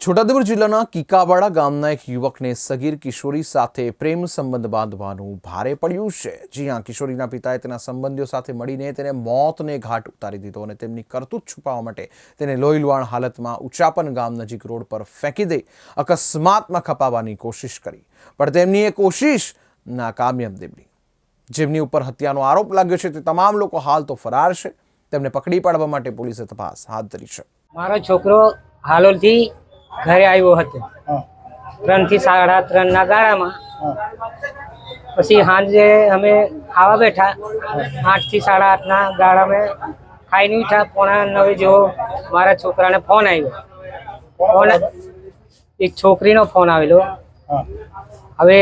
છોટાઉદેપુર જિલ્લાના કીકાવાડા ગામના એક યુવકને સગીર કિશોરી સાથે પ્રેમ સંબંધ બાંધવાનું ભારે પડ્યું છે। જ્યાં કિશોરીના પિતાએ તેના સંબંધીઓ સાથે મળીને તેને મોતને ઘાટ ઉતારી દીધો અને તેમની કરતૂત છુપાવવા માટે તેને લોહીલુહાણ હાલતમાં ઉચાપન ગામ નજીક રોડ પર ફેંકી દઈ અકસ્માતમાં ખપાવવાની કોશિશ કરી, પણ તેમની એ કોશિશ નાકામયાબ નીવડી। જેમની ઉપર હત્યાનો આરોપ લાગ્યો છે તે તમામ લોકો હાલ તો ફરાર છે। તેમને પકડી પાડવા માટે પોલીસે તપાસ હાથ ધરી છે। મારો છોકરો હાલોલથી ઘરે આવ્યો હતો 3 થી 3:30 ના ગાળામાં। પછી સાંજે અમે ખાવા બેઠા 8 થી 8:30 ના ગાળામાં ખાઈને ઉઠ્યા। 8:45 જેવો મારા છોકરાને ફોન આવ્યો। એક છોકરીનો ફોન આવેલો। હવે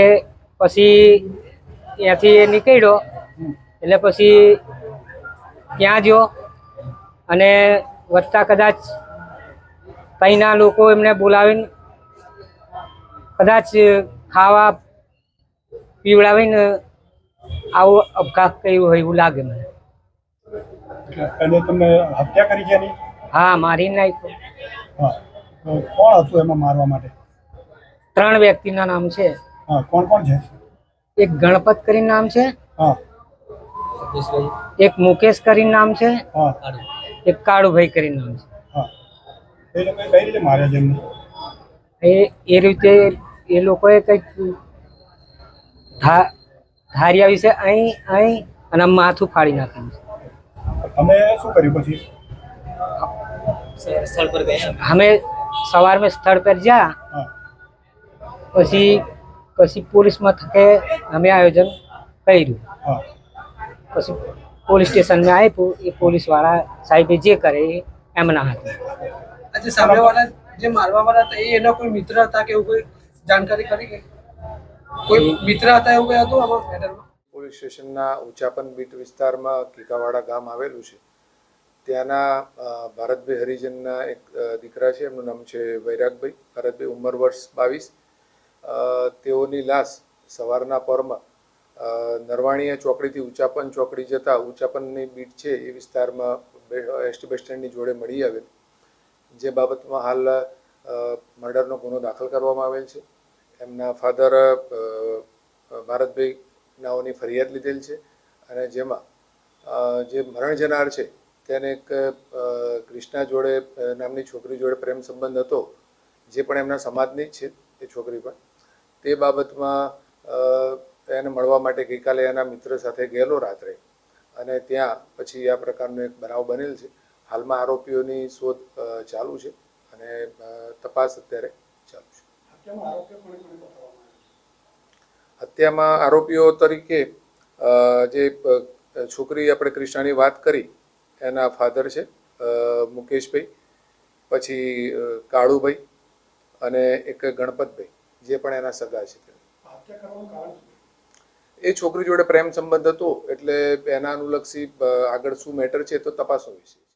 પછી ત્યાંથી નીકળ્યો એટલે પછી ત્યાં ગયો અને વધતા કદાચ કઈના લોકો એમને બોલાવીને કદાચ ખાવા પીવડાવીને આવો અપઘાત કર્યો હોય એવું લાગે મને। એટલે તમે હત્યા કરી છે એની? હા, મારી નાખ્યો। હા, તો કોણ હતું એમાં મારવા માટે? 3 વ્યક્તિના નામ છે। હા, કોણ કોણ છે? એક ગણપત કરીને નામ છે, હા, એક મુકેશ કરીને નામ છે, હા, એક કાળુભાઈ કરીને નામ છે। હા, એ લોકો કઈ રીતે માર્યા છે એમને? એ રીતે એ લોકોએ કંઈક ધાર્યા વિશે અહીં અને માથું ફાડી નાખ્યું છે। તમે શું કર્યું પછી? અમે સવારમાં સ્થળ પર ગયા, હા, પછી પોલીસ મથકે અમે આયોજન કર્યું। હા, પછી પોલીસ સ્ટેશનમાં આપ્યું। એ પોલીસ વાળા સાહેબે જે કરે એ એમના હતા। આજે સામેવાળા જે મારવાવાળા હતા એના કોઈ મિત્ર હતા કે એવું કોઈ જાણકારી કરી કે કોઈ મિત્ર હતા એવું કંઈ હતું આમાં મેટરમાં? પોલીસ સ્ટેશનના ઉચાપન બીટ વિસ્તારમાં કીકાવાડા ગામ આવેલું છે। ત્યાંના ભારતભાઈ હરિજનના એક દીકરા છે, એમનું નામ છે વૈરાગભાઈ ભારતભાઈ, ઉંમર વર્ષ 22। તેઓની લાશ સવારના પરમાં નરવાણીયા ચોકડીથી ઉચાપન ચોકડી જતા ઉચાપનની બીટ છે એ વિસ્તારમાં એસટી બસ સ્ટેન્ડની જોડે મળી આવેલ, જે બાબતમાં હાલ મર્ડરનો ગુનો દાખલ કરવામાં આવેલ છે। એમના ફાધર ભારતભાઈ નાઓની ફરિયાદ લીધેલ છે અને જેમાં જે મરણ જનાર છે તેને એક ક્રિષ્ના જોડે નામની છોકરી જોડે પ્રેમ સંબંધ હતો, જે પણ એમના સમાજની જ છે એ છોકરી પણ। તે બાબતમાં એને મળવા માટે ગઈકાલે એના મિત્ર સાથે ગયેલો રાત્રે, અને ત્યાં પછી આ પ્રકારનો એક બનાવ બનેલ છે। હાલમાં આરોપીઓની શોધ ચાલુ છે અને તપાસ અત્યારે ચાલુ છે। હત્યામાં આરોપીઓ તરીકે જે છોકરી આપણે ક્રિષ્નાની વાત કરી એના ફાધર છે મુકેશભાઈ, પછી કાળુભાઈ અને એક ગણપતભાઈ, જે પણ એના સગા છે। એ છોકરી જોડે પ્રેમ સંબંધ હતો એટલે એના અનુલક્ષી આગળ શું મેટર છે તો તપાસનો વિષય છે।